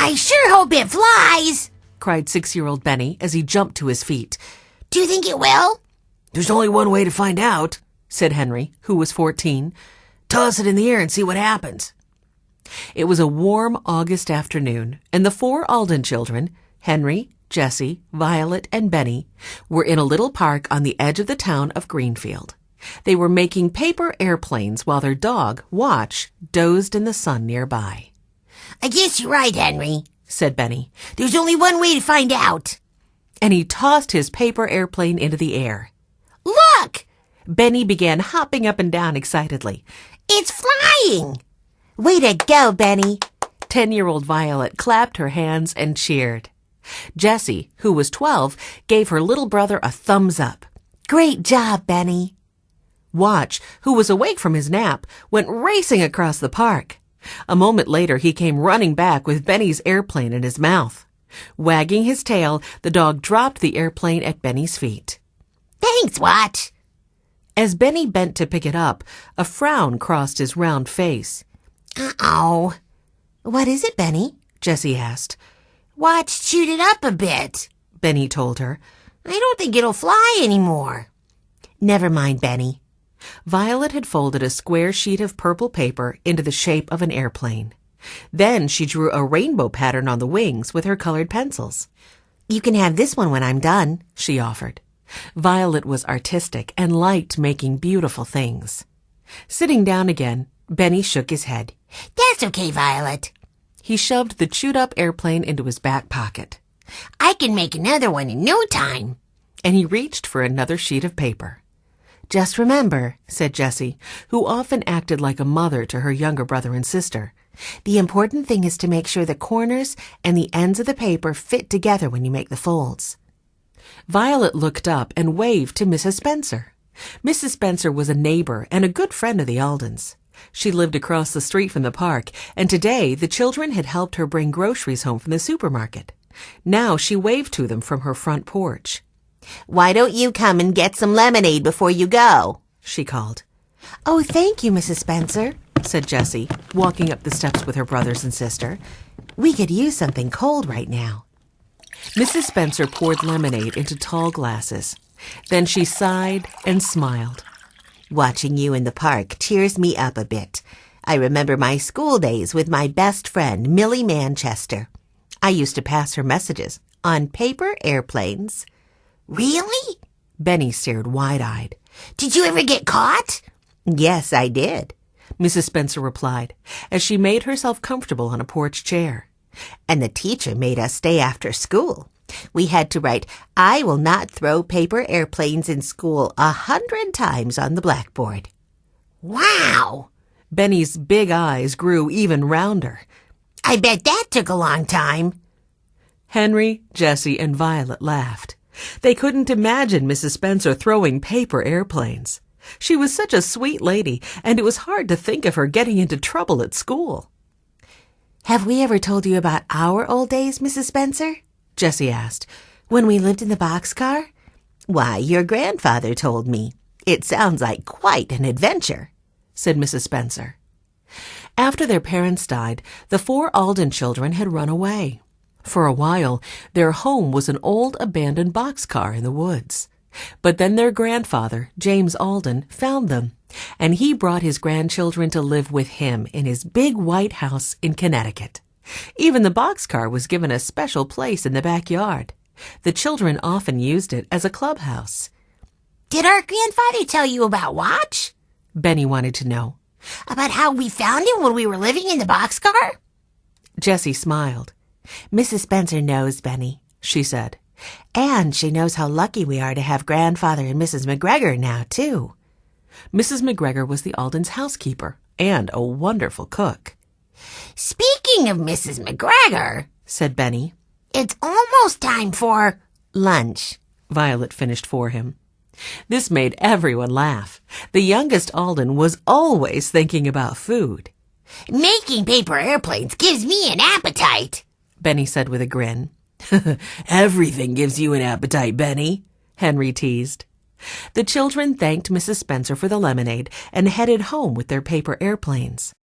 I sure hope it flies, cried 6-year-old Benny as he jumped to his feet. Do you think it will? There's only one way to find out, said Henry, who was 14. Toss it in the air and see what happens. It was a warm August afternoon, and the 4 Alden children, Henry, Jessie, Violet, and Benny, were in a little park on the edge of the town of Greenfield. They were making paper airplanes while their dog, Watch, dozed in the sun nearby. I guess you're right, Henry, said Benny. There's only one way to find out. And he tossed his paper airplane into the air. Look! Benny began hopping up and down excitedly. It's flying! Way to go, Benny! 10-year-old Violet clapped her hands and cheered. Jessie, who was 12, gave her little brother a thumbs up. Great job, Benny. Watch, who was awake from his nap, went racing across the park. A moment later, he came running back with Benny's airplane in his mouth. Wagging his tail, the dog dropped the airplane at Benny's feet. Thanks, Watch. As Benny bent to pick it up, a frown crossed his round face. Uh-oh. What is it, Benny? Jessie asked. Watch chewed it up a bit, Benny told her. I don't think it'll fly anymore. Never mind, Benny. Violet had folded a square sheet of purple paper into the shape of an airplane. Then she drew a rainbow pattern on the wings with her colored pencils. You can have this one when I'm done, she offered. Violet was artistic and liked making beautiful things. Sitting down again, Benny shook his head. That's okay, Violet. He shoved the chewed-up airplane into his back pocket. I can make another one in no time. And he reached for another sheet of paper. Just remember, said Jessie, who often acted like a mother to her younger brother and sister, the important thing is to make sure the corners and the ends of the paper fit together when you make the folds. Violet looked up and waved to Mrs. Spencer. Mrs. Spencer was a neighbor and a good friend of the Aldens. She lived across the street from the park, and today the children had helped her bring groceries home from the supermarket. Now she waved to them from her front porch. Why don't you come and get some lemonade before you go? She called. Oh, thank you, Mrs. Spencer, said Jessie, walking up the steps with her brothers and sister. We could use something cold right now. Mrs. Spencer poured lemonade into tall glasses. Then she sighed and smiled. Watching you in the park cheers me up a bit. I remember my school days with my best friend, Millie Manchester. I used to pass her messages on paper airplanes. Really? Benny stared wide-eyed. Did you ever get caught? Yes, I did, Mrs. Spencer replied, as she made herself comfortable on a porch chair. And the teacher made us stay after school. We had to write, I will not throw paper airplanes in school 100 times on the blackboard. Wow! Benny's big eyes grew even rounder. I bet that took a long time. Henry, Jessie, and Violet laughed. They couldn't imagine Mrs. Spencer throwing paper airplanes. She was such a sweet lady, and it was hard to think of her getting into trouble at school. Have we ever told you about our old days, Mrs. Spencer? Jessie asked. When we lived in the boxcar? Why, your grandfather told me. It sounds like quite an adventure, said Mrs. Spencer. After their parents died, the 4 Alden children had run away. For a while, their home was an old abandoned boxcar in the woods. But then their grandfather, James Alden, found them, and he brought his grandchildren to live with him in his big white house in Connecticut. Even the boxcar was given a special place in the backyard. The children often used it as a clubhouse. Did our grandfather tell you about Watch? Benny wanted to know. About how we found him when we were living in the boxcar? Jessie smiled. Mrs. Spencer knows, Benny, she said. And she knows how lucky we are to have Grandfather and Mrs. McGregor now, too. Mrs. McGregor was the Aldens' housekeeper and a wonderful cook. Speaking of Mrs. McGregor, said Benny, it's almost time for lunch, Violet finished for him. This made everyone laugh. The youngest Alden was always thinking about food. Making paper airplanes gives me an appetite, Benny said with a grin. Everything gives you an appetite, Benny, Henry teased. The children thanked Mrs. Spencer for the lemonade and headed home with their paper airplanes.